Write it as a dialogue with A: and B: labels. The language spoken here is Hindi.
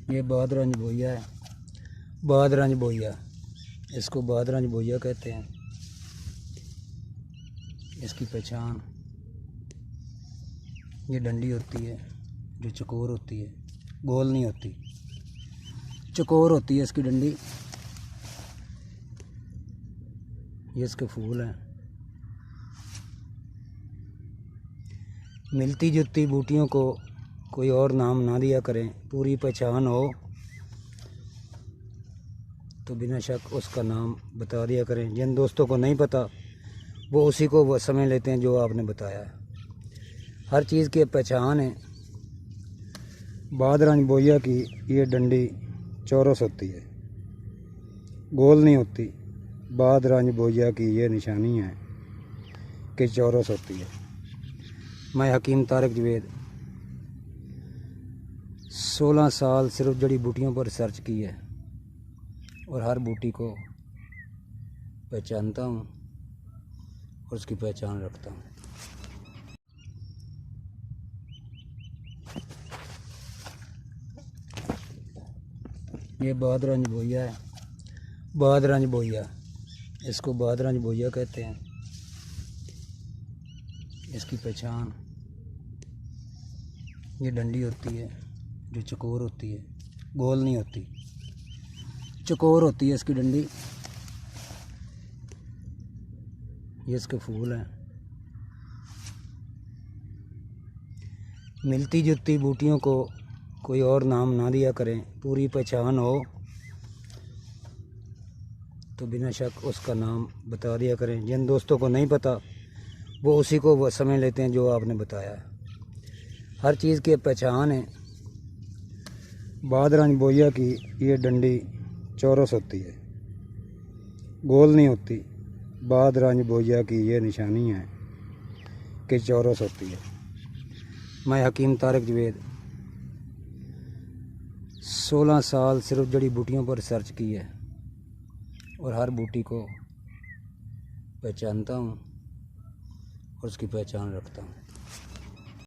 A: ये बादरंज बोइया है, बादरंज बोइया, इसको बादरंज बोइया कहते हैं। इसकी पहचान ये डंडी होती है जो चकोर होती है, गोल नहीं होती, चकोर होती है इसकी डंडी। ये इसके फूल हैं। मिलती जुलती बूटियों को कोई और नाम ना दिया करें, पूरी पहचान हो तो बिना शक उसका नाम बता दिया करें। जिन दोस्तों को नहीं पता वो उसी को वो समझ लेते हैं जो आपने बताया है। हर चीज़ की पहचान है। बादरंज बोइया की ये डंडी चौरस होती है, गोल नहीं होती। बादरंज बोइया की ये निशानी है कि चौरस होती है। मैं हकीम तारिक जवेद 16 साल सिर्फ जड़ी बूटियों पर रिसर्च की है और हर बूटी को पहचानता हूँ और उसकी पहचान रखता हूँ। ये बादरंज बोइया है, बादरंज बोइया, इसको बादरंज बोइया कहते हैं। इसकी पहचान ये डंडी होती है जो चकोर होती है, गोल नहीं होती, चकोर होती है इसकी डंडी। ये इसके फूल हैं। मिलती जुलती बूटियों को कोई और नाम ना दिया करें, पूरी पहचान हो तो बिना शक उसका नाम बता दिया करें। जिन दोस्तों को नहीं पता वो उसी को वो समझ लेते हैं जो आपने बताया है। हर चीज़ की पहचान है। बादरंज बोइया की ये डंडी चौरस होती है, गोल नहीं होती। बादरंज बोइया की ये निशानी है कि चौरस होती है। मैं हकीम तारिक जवेद 16 साल सिर्फ जड़ी बूटियों पर रिसर्च की है और हर बूटी को पहचानता हूँ और उसकी पहचान रखता हूँ।